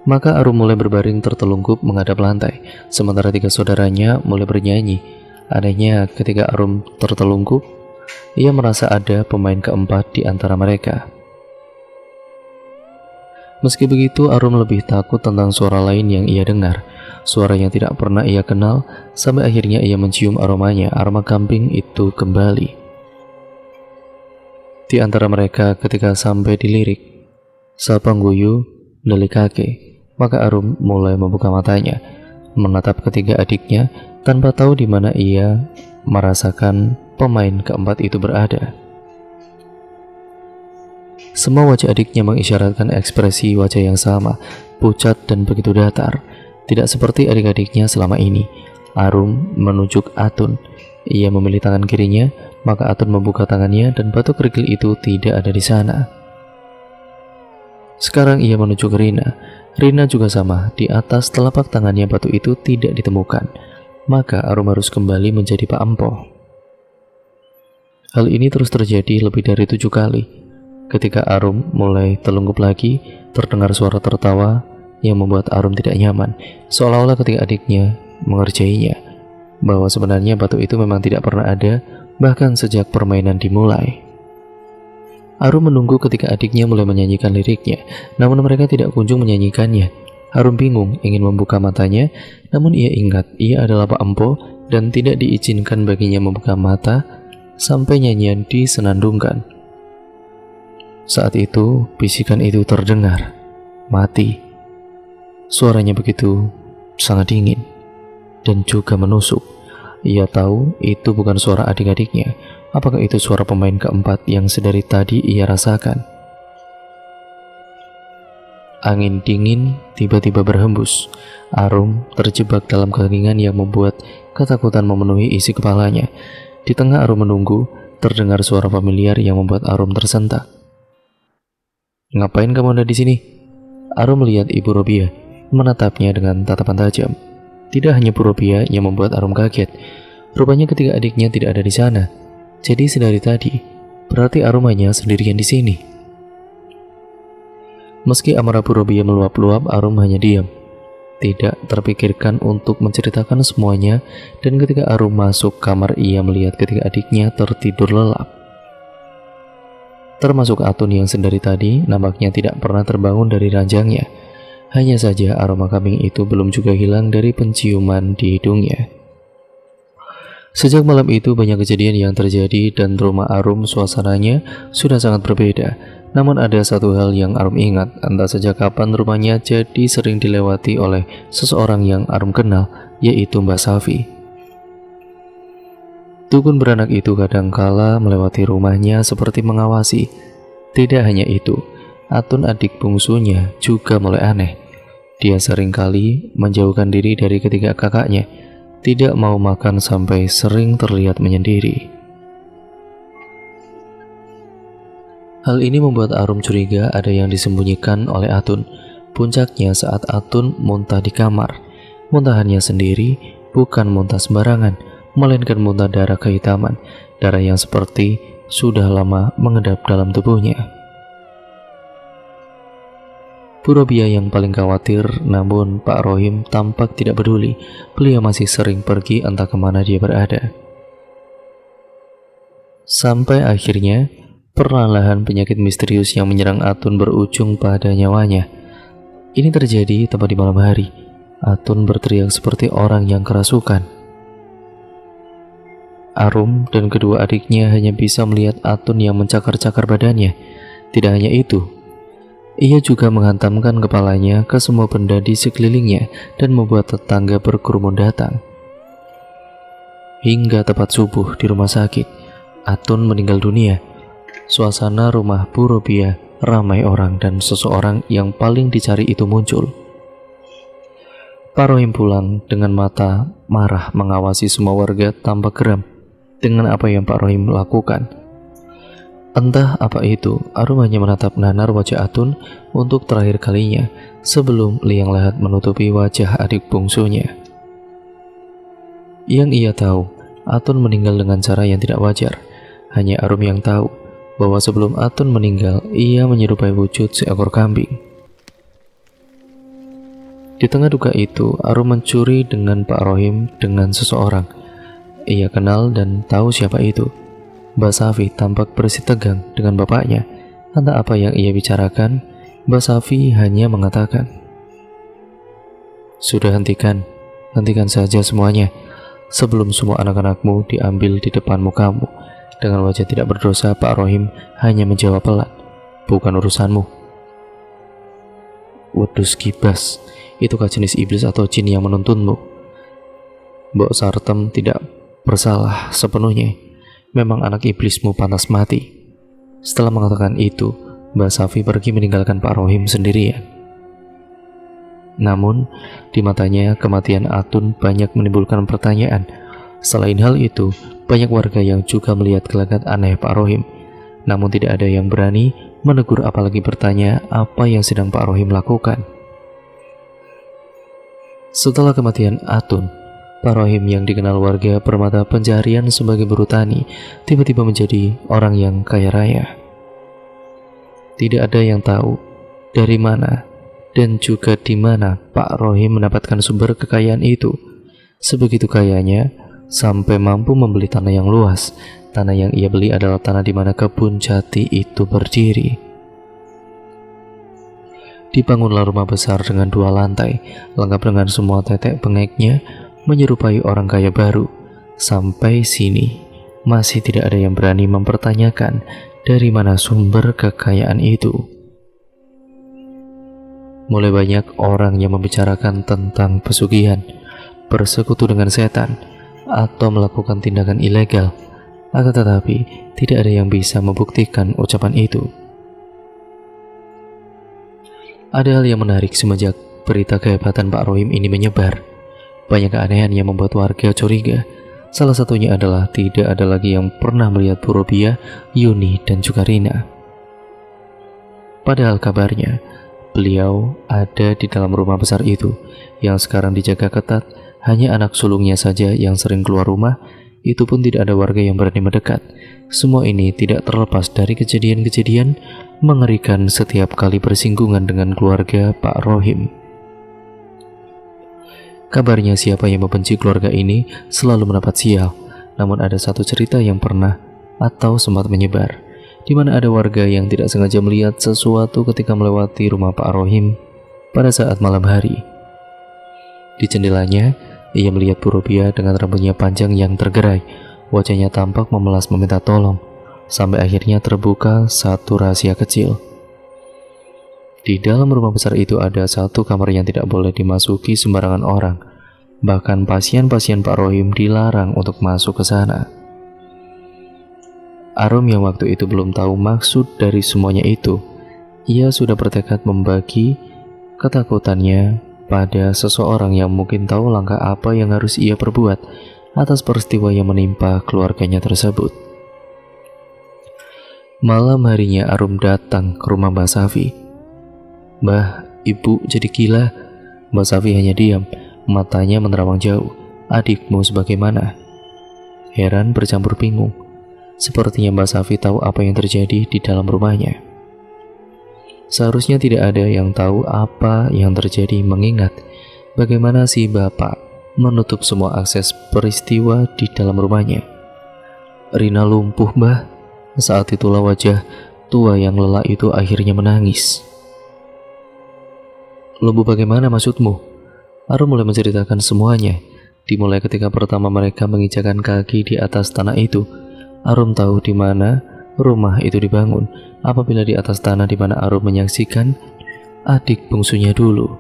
Maka Arum mulai berbaring tertelungkup menghadap lantai, sementara tiga saudaranya mulai bernyanyi. Anehnya ketika Arum tertelungkup, ia merasa ada pemain keempat di antara mereka. Meski begitu, Arum lebih takut tentang suara lain yang ia dengar, suara yang tidak pernah ia kenal, sampai akhirnya ia mencium aromanya, aroma kambing itu kembali. Di antara mereka ketika sampai di lirik Sapangguyu Leli Kake, maka Arum mulai membuka matanya, menatap ketiga adiknya tanpa tahu di mana ia merasakan pemain keempat itu berada. Semua wajah adiknya mengisyaratkan ekspresi wajah yang sama, pucat dan begitu datar, tidak seperti adik-adiknya selama ini. Arum menunjuk Atun. Ia memilih tangan kirinya, maka Atun membuka tangannya dan batu kerikil itu tidak ada di sana. Sekarang ia menunjuk Rina. Rina juga sama, di atas telapak tangannya batu itu tidak ditemukan. Maka Arum harus kembali menjadi Pak Ampo. Hal ini terus terjadi lebih dari 7 kali. Ketika Arum mulai telungkup lagi, terdengar suara tertawa yang membuat Arum tidak nyaman, seolah-olah ketika adiknya mengerjainya, bahwa sebenarnya batu itu memang tidak pernah ada, bahkan sejak permainan dimulai. Arum menunggu ketika adiknya mulai menyanyikan liriknya, namun mereka tidak kunjung menyanyikannya. Arum bingung ingin membuka matanya, namun ia ingat ia adalah Pak Empo dan tidak diizinkan baginya membuka mata sampai nyanyian disenandungkan. Saat itu, bisikan itu terdengar, "Mati." Suaranya begitu sangat dingin dan juga menusuk. Ia tahu itu bukan suara adik-adiknya. Apakah itu suara pemain keempat yang sedari tadi ia rasakan? Angin dingin tiba-tiba berhembus. Arum terjebak dalam keheningan yang membuat ketakutan memenuhi isi kepalanya. Di tengah Arum menunggu, terdengar suara familiar yang membuat Arum tersentak. "Ngapain kamu ada di sini?" Arum melihat Ibu Robia, menatapnya dengan tatapan tajam. Tidak hanya Bu Robia yang membuat Arum kaget, rupanya ketiga adiknya tidak ada di sana. Jadi sedari tadi, berarti Arum hanya sendirian di sini. Meski amarah Bu Robia meluap-luap, Arum hanya diam. Tidak terpikirkan untuk menceritakan semuanya, dan ketika Arum masuk kamar, ia melihat ketiga adiknya tertidur lelap. Termasuk Atun yang sedari tadi nampaknya tidak pernah terbangun dari ranjangnya. Hanya saja aroma kambing itu belum juga hilang dari penciuman di hidungnya. Sejak malam itu banyak kejadian yang terjadi dan rumah Arum suasananya sudah sangat berbeda. Namun ada satu hal yang Arum ingat, entah sejak kapan rumahnya jadi sering dilewati oleh seseorang yang Arum kenal, yaitu Mbak Safi. Dukun beranak itu kadangkala melewati rumahnya seperti mengawasi. Tidak hanya itu, Atun adik bungsunya juga mulai aneh. Dia seringkali menjauhkan diri dari ketiga kakaknya, tidak mau makan sampai sering terlihat menyendiri. Hal ini membuat Arum curiga ada yang disembunyikan oleh Atun. Puncaknya saat Atun muntah di kamar. Muntahannya sendiri bukan muntah sembarangan, melainkan muntah darah kehitaman, darah yang seperti sudah lama mengendap dalam tubuhnya. Bu Robiah yang paling khawatir, namun Pak Rohim tampak tidak peduli. Beliau masih sering pergi entah kemana dia berada. Sampai akhirnya perlahan penyakit misterius yang menyerang Atun berujung pada nyawanya. Ini terjadi tepat di malam hari. Atun berteriak seperti orang yang kerasukan. Arum dan kedua adiknya hanya bisa melihat Atun yang mencakar-cakar badannya. Tidak hanya itu, ia juga menghantamkan kepalanya ke semua benda di sekelilingnya dan membuat tetangga berkerumun datang. Hingga tepat subuh di rumah sakit, Atun meninggal dunia. Suasana rumah Bu Robiah ramai orang dan seseorang yang paling dicari itu muncul. Pak Rohim pulang dengan mata marah mengawasi semua warga tanpa geram dengan apa yang Pak Rohim lakukan. Entah apa itu, Arum hanya menatap nanar wajah Atun untuk terakhir kalinya sebelum liang lahat menutupi wajah adik bungsunya. Yang ia tahu, Atun meninggal dengan cara yang tidak wajar. Hanya Arum yang tahu bahwa sebelum Atun meninggal, ia menyerupai wujud seekor kambing. Di tengah duka itu, Arum mencuri dengan Pak Rohim dengan seseorang. Ia kenal dan tahu siapa itu. Mbak Safi tampak bersih tegang dengan bapaknya. Entah apa yang ia bicarakan, Mbak Safi hanya mengatakan, "Sudah hentikan saja semuanya, sebelum semua anak-anakmu diambil di depan mukamu." Dengan wajah tidak berdosa, Pak Rohim hanya menjawab pelan, "Bukan urusanmu." Wedus kibas, itukah jenis iblis atau jin yang menuntunmu? Mbok Sartem tidak bersalah sepenuhnya. Memang anak iblismu pantas mati. Setelah mengatakan itu, Mbak Safi pergi meninggalkan Pak Rohim sendirian. Namun, di matanya kematian Atun banyak menimbulkan pertanyaan. Selain hal itu, banyak warga yang juga melihat gelagat aneh Pak Rohim. Namun tidak ada yang berani menegur apalagi bertanya apa yang sedang Pak Rohim lakukan. Setelah kematian Atun, Pak Rohim yang dikenal warga permata pencarian sebagai buruh tani tiba-tiba menjadi orang yang kaya raya. Tidak ada yang tahu dari mana dan juga di mana Pak Rohim mendapatkan sumber kekayaan itu. Sebegitu kayanya sampai mampu membeli tanah yang luas. Tanah yang ia beli adalah tanah di mana kebun jati itu berdiri. Dibangunlah rumah besar dengan 2 lantai, lengkap dengan semua tetek bengeknya, menyerupai orang kaya baru. Sampai sini masih tidak ada yang berani mempertanyakan dari mana sumber kekayaan itu. Mulai banyak orang yang membicarakan tentang pesugihan, bersekutu dengan setan, atau melakukan tindakan ilegal. Akan tetapi tidak ada yang bisa membuktikan ucapan itu. Ada hal yang menarik semenjak berita kehebatan Pak Rohim ini menyebar. Banyak keanehan yang membuat warga curiga. Salah satunya adalah tidak ada lagi yang pernah melihat Bu Robiah, Yuni, dan juga Rina. Padahal kabarnya beliau ada di dalam rumah besar itu yang sekarang dijaga ketat. Hanya anak sulungnya saja yang sering keluar rumah, itu pun tidak ada warga yang berani mendekat. Semua ini tidak terlepas dari kejadian-kejadian mengerikan setiap kali bersinggungan dengan keluarga Pak Rohim. Kabarnya siapa yang membenci keluarga ini selalu mendapat sial. Namun ada satu cerita yang pernah atau sempat menyebar, di mana ada warga yang tidak sengaja melihat sesuatu ketika melewati rumah Pak Rohim pada saat malam hari. Di jendelanya, ia melihat Bu Robiah dengan rambutnya panjang yang tergerai. Wajahnya tampak memelas meminta tolong. Sampai akhirnya terbuka satu rahasia kecil. Di dalam rumah besar itu ada satu kamar yang tidak boleh dimasuki sembarangan orang. Bahkan pasien-pasien Pak Rohim dilarang untuk masuk ke sana. Arum yang waktu itu belum tahu maksud dari semuanya itu, ia sudah bertekad membagi ketakutannya pada seseorang yang mungkin tahu langkah apa yang harus ia perbuat atas peristiwa yang menimpa keluarganya tersebut. Malam harinya Arum datang ke rumah Mbak Safi. "Mbah, ibu jadi gila." Mbak Safi hanya diam, matanya menerawang jauh. "Adikmu sebagaimana?" Heran bercampur bingung. Sepertinya Mbak Safi tahu apa yang terjadi di dalam rumahnya. Seharusnya tidak ada yang tahu apa yang terjadi, mengingat bagaimana si bapak menutup semua akses peristiwa di dalam rumahnya. "Rina lumpuh, Mbah." Saat itulah wajah tua yang lelah itu akhirnya menangis. "Lumpuh bagaimana maksudmu?" Arum mulai menceritakan semuanya. Dimulai ketika pertama mereka menginjakan kaki di atas tanah itu. Arum tahu di mana rumah itu dibangun apabila di atas tanah di mana Arum menyaksikan adik bungsunya dulu.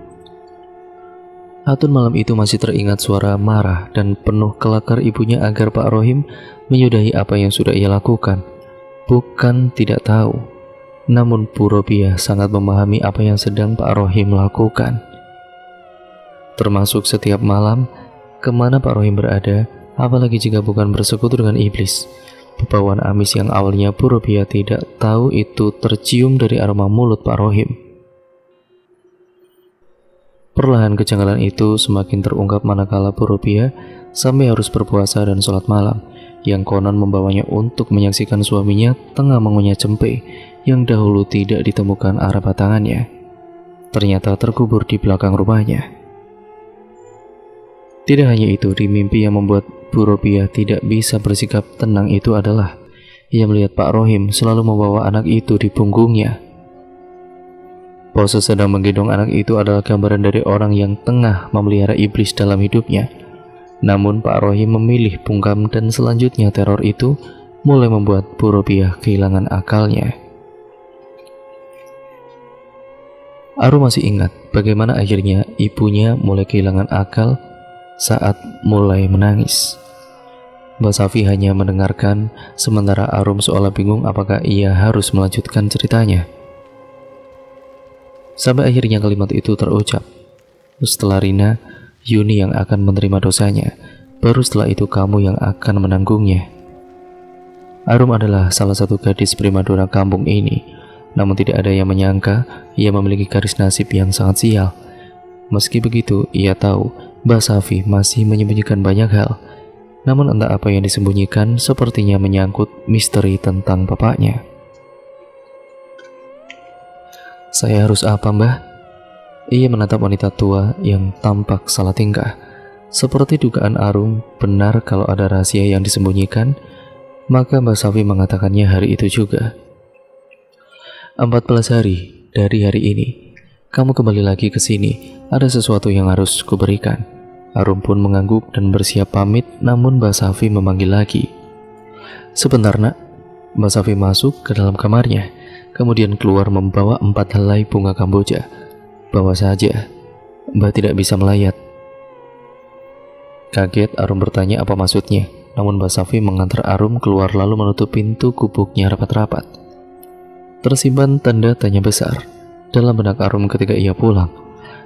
Hatun malam itu masih teringat suara marah dan penuh kelakar ibunya agar Pak Rohim menyudahi apa yang sudah ia lakukan. Bukan tidak tahu, namun Bu Robiah sangat memahami apa yang sedang Pak Rohim lakukan. Termasuk setiap malam, kemana Pak Rohim berada, apalagi jika bukan bersekutu dengan iblis. Bauan amis yang awalnya Bu Robiah tidak tahu itu tercium dari aroma mulut Pak Rohim. Perlahan kejanggalan itu semakin terungkap manakala Bu Robiah sampai harus berpuasa dan sholat malam, yang konon membawanya untuk menyaksikan suaminya tengah mengunyah cempe yang dahulu tidak ditemukan arah batangannya. Ternyata terkubur di belakang rumahnya. Tidak hanya itu, di mimpi yang membuat Bu Robiah tidak bisa bersikap tenang itu adalah ia melihat Pak Rohim selalu membawa anak itu di punggungnya. Pose sedang menggendong anak itu adalah gambaran dari orang yang tengah memelihara iblis dalam hidupnya. Namun Pak Rohim memilih bungkam dan selanjutnya teror itu mulai membuat Bu Robiah kehilangan akalnya. Arum masih ingat bagaimana akhirnya ibunya mulai kehilangan akal saat mulai menangis. Mbak Safi hanya mendengarkan, sementara Arum seolah bingung apakah ia harus melanjutkan ceritanya. Sampai akhirnya kalimat itu terucap. Setelah Rina, Yuni yang akan menerima dosanya, baru setelah itu kamu yang akan menanggungnya. Arum adalah salah satu gadis primadona kampung ini, namun tidak ada yang menyangka ia memiliki garis nasib yang sangat sial. Meski begitu, ia tahu Mbak Safi masih menyembunyikan banyak hal. Namun entah apa yang disembunyikan sepertinya menyangkut misteri tentang bapaknya. "Saya harus apa, Mbah?" Ia menatap wanita tua yang tampak salah tingkah. Seperti dugaan Arum benar kalau ada rahasia yang disembunyikan, maka Mbak Safi mengatakannya hari itu juga. 14 hari dari hari ini, kamu kembali lagi ke sini. Ada sesuatu yang harus kuberikan. Arum pun mengangguk dan bersiap pamit, namun Mbak Safi memanggil lagi. "Sebentar, Nak." Mbak Safi masuk ke dalam kamarnya, kemudian keluar membawa 4 helai bunga kamboja. "Bawa saja, Mbak tidak bisa melayat." Kaget, Arum bertanya apa maksudnya, namun Mbak Safi mengantar Arum keluar lalu menutup pintu gubuknya rapat-rapat. Tersimpan tanda tanya besar dalam benak Arum ketika ia pulang.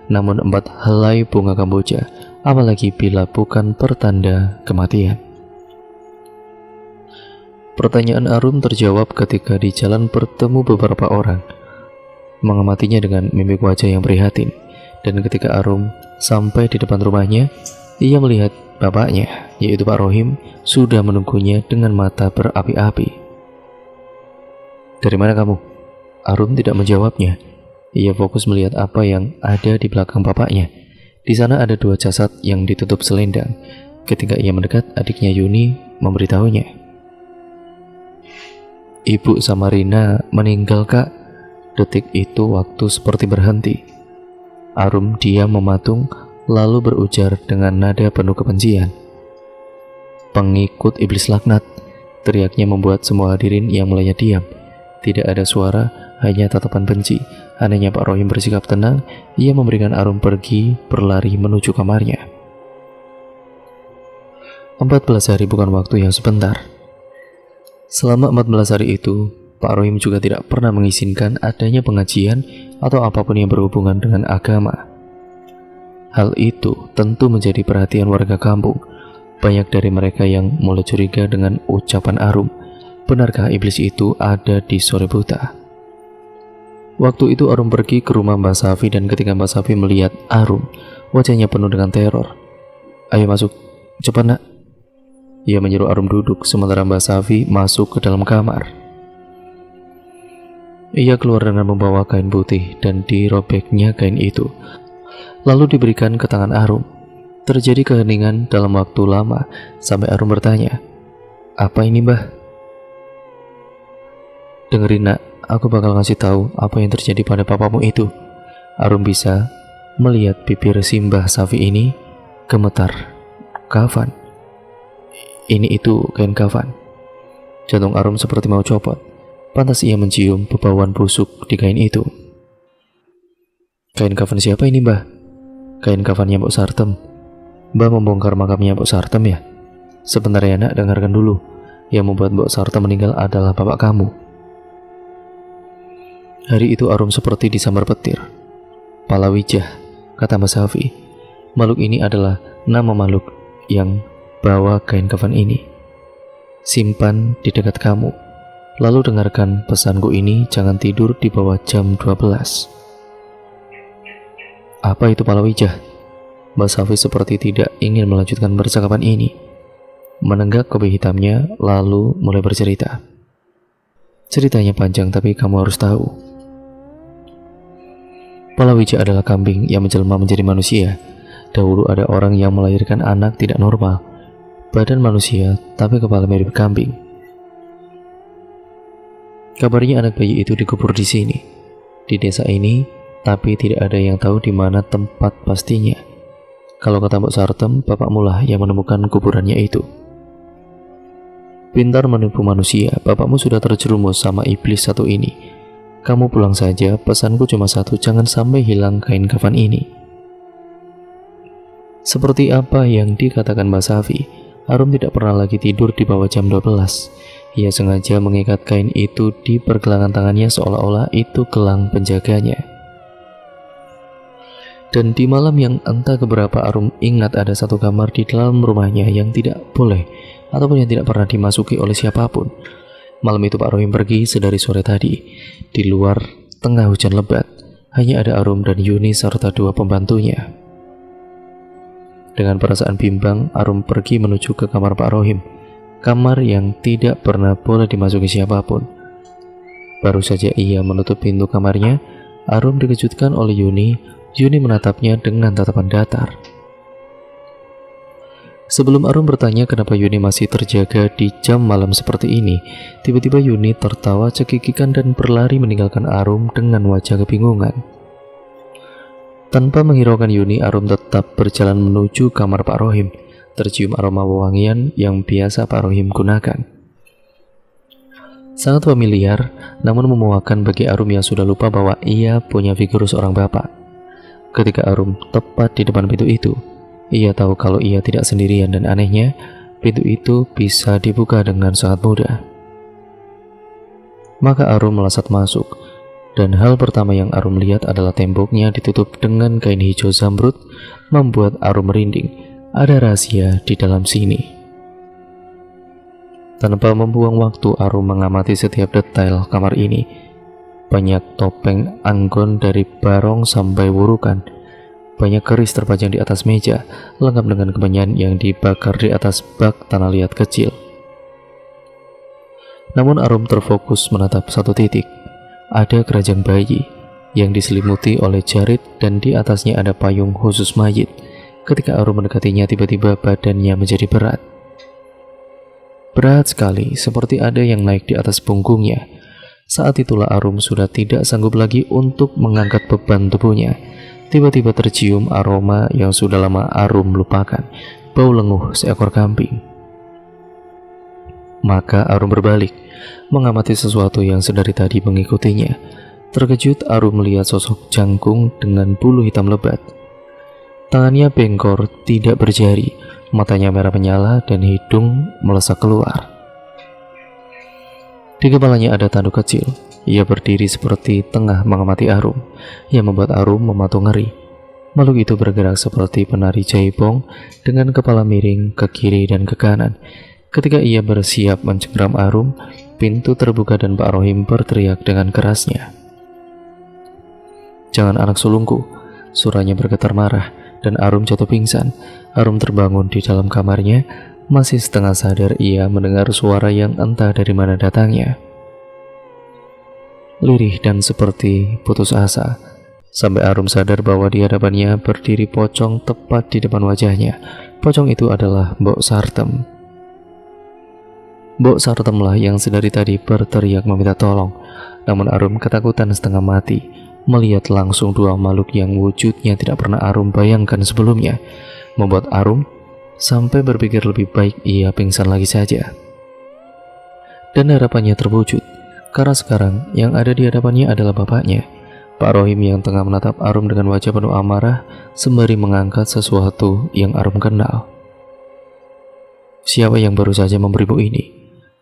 Namun 4 helai bunga kamboja, apalagi bila bukan pertanda kematian. Pertanyaan Arum terjawab ketika di jalan bertemu beberapa orang, mengamatinya dengan mimik wajah yang prihatin. Dan ketika Arum sampai di depan rumahnya, ia melihat bapaknya, yaitu Pak Rohim, sudah menunggunya dengan mata berapi-api. "Dari mana kamu?" Arum tidak menjawabnya. Ia fokus melihat apa yang ada di belakang bapaknya. Di sana ada 2 jasad yang ditutup selendang. Ketika ia mendekat, adiknya Yuni memberitahunya, "Ibu sama Rina meninggal, Kak." Detik itu waktu seperti berhenti. Arum diam mematung, lalu berujar dengan nada penuh kebencian, "Pengikut iblis laknat!" Teriaknya membuat semua hadirin yang mulai diam. Tidak ada suara, hanya tatapan benci. Anehnya Pak Rohim bersikap tenang. Ia memberikan Arum pergi berlari menuju kamarnya. 14 hari bukan waktu yang sebentar. Selama 14 hari itu, Pak Rohim juga tidak pernah mengizinkan adanya pengajian atau apapun yang berhubungan dengan agama. Hal itu tentu menjadi perhatian warga kampung. Banyak dari mereka yang mulai curiga dengan ucapan Arum. Benarkah iblis itu ada di sore buta? Waktu itu Arum pergi ke rumah Mbak Safi, dan ketika Mbak Safi melihat Arum, wajahnya penuh dengan teror. "Ayo masuk, cepat nak." Ia menyuruh Arum duduk, sementara Mbak Safi masuk ke dalam kamar. Ia keluar dengan membawa kain putih, dan dirobeknya kain itu, lalu diberikan ke tangan Arum. Terjadi keheningan dalam waktu lama, sampai Arum bertanya, "Apa ini, Mbah?" "Dengerin nak, aku bakal ngasih tahu apa yang terjadi pada papamu itu." Arum bisa melihat bibir si Mbah Safi ini gemetar. "Kafan? Ini itu kain kafan." Jantung Arum seperti mau copot. Pantas ia mencium bebauan busuk di kain itu. "Kain kafan siapa ini, Mbah?" "Kain kafannya Mbok Sartem. Mbah membongkar makamnya Mbok Sartem ya?" "Sebentar ya nak, dengarkan dulu. Yang membuat Mbok Sartem meninggal adalah bapak kamu." Hari itu Arum seperti disambar petir. "Palawijah," kata Mbak Safi. "Makhluk ini adalah nama makhluk yang bawa kain kafan ini. Simpan di dekat kamu. Lalu dengarkan pesanku ini, jangan tidur di bawah jam 12. "Apa itu Palawijah?" Mbak Safi seperti tidak ingin melanjutkan percakapan ini. Menenggak kopi hitamnya, lalu mulai bercerita. "Ceritanya panjang, tapi kamu harus tahu. Palawijah adalah kambing yang menjelma menjadi manusia. Dahulu ada orang yang melahirkan anak tidak normal. Badan manusia, tapi kepala mirip kambing. Kabarnya anak bayi itu dikubur di sini, di desa ini, tapi tidak ada yang tahu di mana tempat pastinya. Kalau kata Mbok Sartem, bapakmu lah yang menemukan kuburannya itu. Pintar menipu manusia, bapakmu sudah terjerumus sama iblis satu ini. Kamu pulang saja, pesanku cuma satu, jangan sampai hilang kain kafan ini." Seperti apa yang dikatakan Mbak Safi, Arum tidak pernah lagi tidur di bawah jam 12. Ia sengaja mengikat kain itu di pergelangan tangannya seolah-olah itu gelang penjaganya. Dan di malam yang entah keberapa, Arum ingat ada satu kamar di dalam rumahnya yang tidak boleh ataupun yang tidak pernah dimasuki oleh siapapun. Malam itu Pak Rohim pergi sedari sore tadi. Di luar tengah hujan lebat, hanya ada Arum dan Yuni serta dua pembantunya. Dengan perasaan bimbang, Arum pergi menuju ke kamar Pak Rohim, kamar yang tidak pernah boleh dimasuki siapapun. Baru saja ia menutup pintu kamarnya, Arum dikejutkan oleh Yuni. Yuni menatapnya dengan tatapan datar. Sebelum Arum bertanya kenapa Yuni masih terjaga di jam malam seperti ini, tiba-tiba Yuni tertawa cekikikan dan berlari meninggalkan Arum dengan wajah kebingungan. Tanpa menghiraukan Yuni, Arum tetap berjalan menuju kamar Pak Rohim. Tercium aroma wewangian yang biasa Pak Rohim gunakan. Sangat familiar, namun memuakkan bagi Arum yang sudah lupa bahwa ia punya figur seorang bapak. Ketika Arum tepat di depan pintu itu, ia tahu kalau ia tidak sendirian, dan anehnya, pintu itu bisa dibuka dengan sangat mudah. Maka Arum melesat masuk, dan hal pertama yang Arum lihat adalah temboknya ditutup dengan kain hijau zamrud, membuat Arum merinding. Ada rahasia di dalam sini. Tanpa membuang waktu, Arum mengamati setiap detail kamar ini. Banyak topeng anggon dari barong sampai wurukan. Banyak keris terpajang di atas meja, lengkap dengan kemenyan yang dibakar di atas bak tanah liat kecil. Namun Arum terfokus menatap satu titik. Ada keranjang bayi yang diselimuti oleh jarit, dan di atasnya ada payung khusus mayit. Ketika Arum mendekatinya, tiba-tiba badannya menjadi berat. Berat sekali, seperti ada yang naik di atas punggungnya. Saat itulah Arum sudah tidak sanggup lagi untuk mengangkat beban tubuhnya. Tiba-tiba tercium aroma yang sudah lama Arum lupakan, bau lenguh seekor kambing. Maka Arum berbalik, mengamati sesuatu yang sedari tadi mengikutinya. Terkejut, Arum melihat sosok jangkung dengan bulu hitam lebat. Tangannya bengkor, tidak berjari, matanya merah menyala dan hidung melesak keluar. Di kepalanya ada tanduk kecil. Ia berdiri seperti tengah mengamati Arum, yang membuat Arum mematung ngeri. Makhluk itu bergerak seperti penari jaipong dengan kepala miring ke kiri dan ke kanan. Ketika ia bersiap mencengkram Arum, pintu terbuka dan Pak Rohim berteriak dengan kerasnya. "Jangan anak sulungku!" Suaranya bergetar marah dan Arum jatuh pingsan. Arum terbangun di dalam kamarnya, masih setengah sadar ia mendengar suara yang entah dari mana datangnya. Lirih dan seperti putus asa, sampai Arum sadar bahwa di hadapannya berdiri pocong tepat di depan wajahnya. Pocong itu adalah Mbok Sartem. Mbok Sartemlah yang sedari tadi berteriak meminta tolong. Namun Arum ketakutan setengah mati melihat langsung dua makhluk yang wujudnya tidak pernah Arum bayangkan sebelumnya, membuat Arum sampai berpikir lebih baik ia pingsan lagi saja. Dan harapannya terwujud, karena sekarang yang ada di hadapannya adalah bapaknya, Pak Rohim, yang tengah menatap Arum dengan wajah penuh amarah sembari mengangkat sesuatu yang Arum kenal. "Siapa yang baru saja memberimu ini?"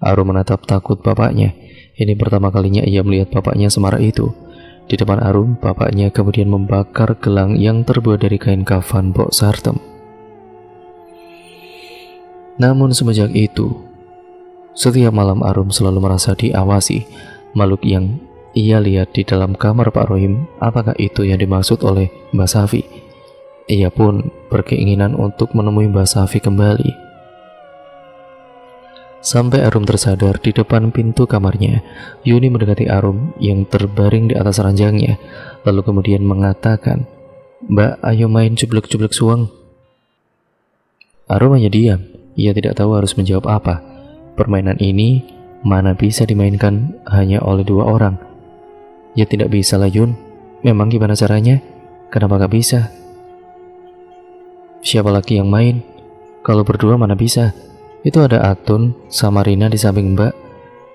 Arum menatap takut bapaknya. Ini pertama kalinya ia melihat bapaknya semarah itu. Di depan Arum, bapaknya kemudian membakar gelang yang terbuat dari kain kafan Mbok Sartem. Namun semenjak itu, setiap malam Arum selalu merasa diawasi. Makhluk yang ia lihat di dalam kamar Pak Rohim, apakah itu yang dimaksud oleh Mbak Safi? Ia pun berkeinginan untuk menemui Mbak Safi kembali. Sampai Arum tersadar, di depan pintu kamarnya, Yuni mendekati Arum yang terbaring di atas ranjangnya, lalu kemudian mengatakan, "Mbak, ayo main cublek-cublek suang." Arum hanya diam. Ia tidak tahu harus menjawab apa. Permainan ini mana bisa dimainkan hanya oleh dua orang. Ya tidak bisa lah, Yun. Memang gimana caranya? Kenapa gak bisa? Siapa lagi yang main? Kalau berdua mana bisa? Itu ada Atun sama Rina di samping Mbak.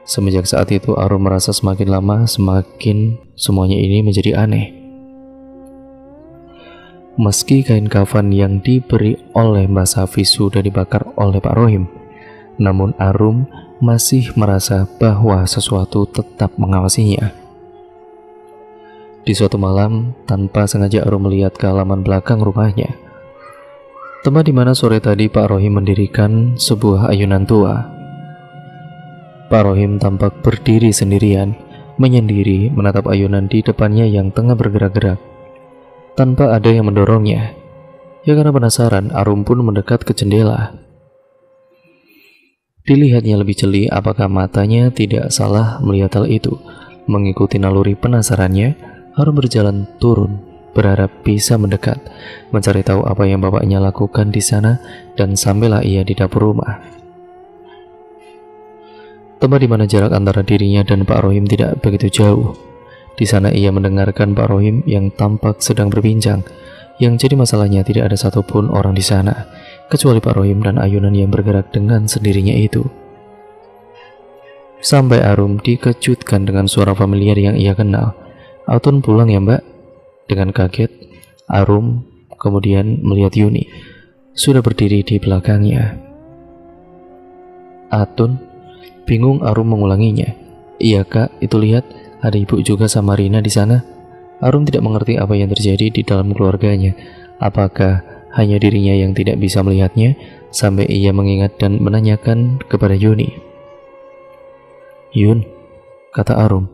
Semenjak saat itu Arum merasa semakin lama semakin semuanya ini menjadi aneh. Meski kain kafan yang diberi oleh Mbak Safi sudah dibakar oleh Pak Rohim, namun Arum masih merasa bahwa sesuatu tetap mengawasinya. Di suatu malam, tanpa sengaja Arum melihat ke halaman belakang rumahnya, tempat di mana sore tadi Pak Rohim mendirikan sebuah ayunan tua. Pak Rohim tampak berdiri sendirian, menyendiri menatap ayunan di depannya yang tengah bergerak-gerak, tanpa ada yang mendorongnya. Ya karena penasaran, Arum pun mendekat ke jendela. Dilihatnya lebih jeli, apakah matanya tidak salah melihat hal itu. Mengikuti naluri penasarannya, Arum berjalan turun, berharap bisa mendekat, mencari tahu apa yang bapaknya lakukan di sana, dan sampailah ia di dapur rumah. Tempat di mana jarak antara dirinya dan Pak Rohim tidak begitu jauh. Di sana ia mendengarkan Pak Rohim yang tampak sedang berbincang. Yang jadi masalahnya tidak ada satupun orang di sana, kecuali Pak Rohim dan ayunan yang bergerak dengan sendirinya itu. Sampai Arum dikejutkan dengan suara familiar yang ia kenal. "Atun pulang ya, Mbak?" Dengan kaget, Arum kemudian melihat Yuni sudah berdiri di belakangnya. "Atun?" Bingung Arum mengulanginya. "Iya Kak, itu lihat, ada ibu juga sama Rina di sana." Arum tidak mengerti apa yang terjadi di dalam keluarganya. Apakah hanya dirinya yang tidak bisa melihatnya, sampai ia mengingat dan menanyakan kepada Yuni. "Yun," kata Arum.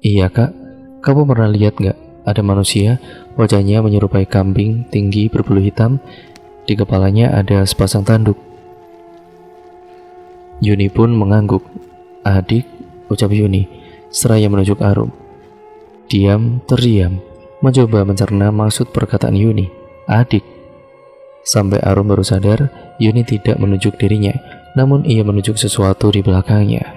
"Iya Kak, kamu pernah lihat gak? Ada manusia, wajahnya menyerupai kambing, tinggi, berbulu hitam. Di kepalanya ada sepasang tanduk." Yuni pun mengangguk. "Adik," ucap Yuni, seraya menunjuk Arum. Diam, terdiam, mencoba mencerna maksud perkataan Yuni. "Adik." Sampai Arum baru sadar, Yuni tidak menunjuk dirinya, namun ia menunjuk sesuatu di belakangnya.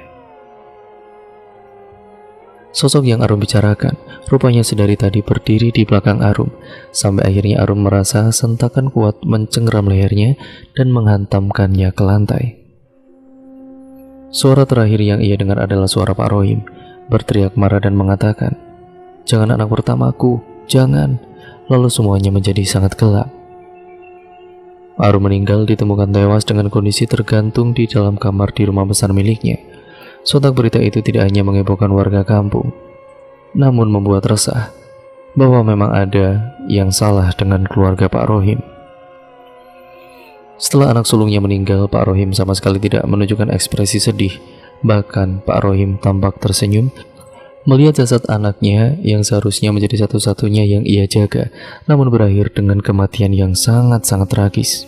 Sosok yang Arum bicarakan rupanya sedari tadi berdiri di belakang Arum, sampai akhirnya Arum merasa sentakan kuat mencengkeram lehernya dan menghantamkannya ke lantai. Suara terakhir yang ia dengar adalah suara Pak Rohim berteriak marah dan mengatakan, Jangan anak pertamaku, jangan. Lalu semuanya menjadi sangat gelap. Pak Arum meninggal ditemukan tewas dengan kondisi tergantung di dalam kamar di rumah besar miliknya. Sontak berita itu tidak hanya menghebohkan warga kampung, namun membuat resah bahwa memang ada yang salah dengan keluarga Pak Rohim. Setelah anak sulungnya meninggal, Pak Rohim sama sekali tidak menunjukkan ekspresi sedih. Bahkan Pak Rohim tampak tersenyum melihat jasad anaknya yang seharusnya menjadi satu-satunya yang ia jaga, namun berakhir dengan kematian yang sangat-sangat tragis.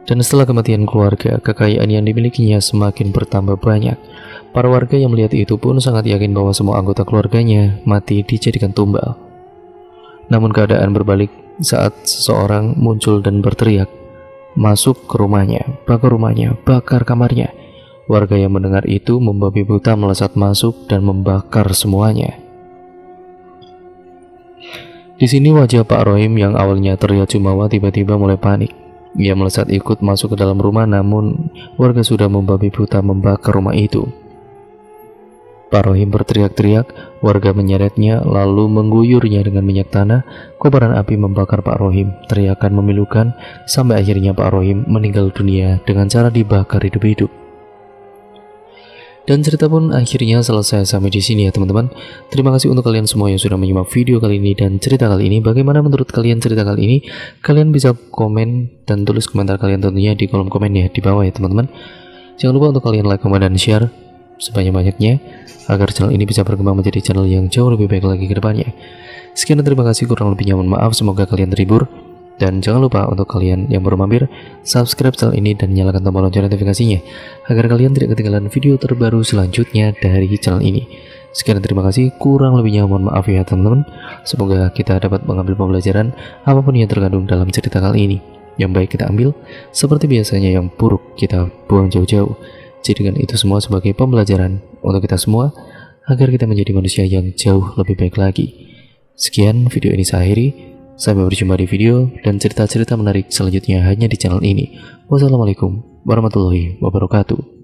Dan setelah kematian keluarga, kekayaan yang dimilikinya semakin bertambah banyak. Para warga yang melihat itu pun sangat yakin bahwa semua anggota keluarganya mati dijadikan tumbal. Namun keadaan berbalik saat seseorang muncul dan berteriak, "Masuk ke rumahnya, bakar kamarnya." Warga yang mendengar itu membabi buta melesat masuk dan membakar semuanya. Di sini wajah Pak Rohim yang awalnya terlihat jumawa tiba-tiba mulai panik. Ia melesat ikut masuk ke dalam rumah, namun warga sudah membabi buta membakar rumah itu. Pak Rohim berteriak-teriak, warga menyeretnya lalu mengguyurnya dengan minyak tanah. Kobaran api membakar Pak Rohim, teriakan memilukan, sampai akhirnya Pak Rohim meninggal dunia dengan cara dibakar hidup-hidup. Dan cerita pun akhirnya selesai sampai di sini ya teman-teman. Terima kasih untuk kalian semua yang sudah menyimak video kali ini dan cerita kali ini. Bagaimana menurut kalian cerita kali ini? Kalian bisa komen dan tulis komentar kalian tentunya di kolom komen ya di bawah ya teman-teman. Jangan lupa untuk kalian like, komen, dan share sebanyak-banyaknya agar channel ini bisa berkembang menjadi channel yang jauh lebih baik lagi ke depannya. Sekian dan terima kasih, kurang lebihnya mohon maaf. Semoga kalian terhibur. Dan jangan lupa untuk kalian yang baru mampir, subscribe channel ini dan nyalakan tombol lonceng notifikasinya agar kalian tidak ketinggalan video terbaru selanjutnya dari channel ini. Sekian dan terima kasih, kurang lebihnya mohon maaf ya teman-teman. Semoga kita dapat mengambil pembelajaran apapun yang terkandung dalam cerita kali ini. Yang baik kita ambil, seperti biasanya yang buruk kita buang jauh-jauh. Jadikan itu semua sebagai pembelajaran untuk kita semua agar kita menjadi manusia yang jauh lebih baik lagi. Sekian video ini saya akhiri. Sampai berjumpa di video dan cerita-cerita menarik selanjutnya hanya di channel ini. Wassalamualaikum warahmatullahi wabarakatuh.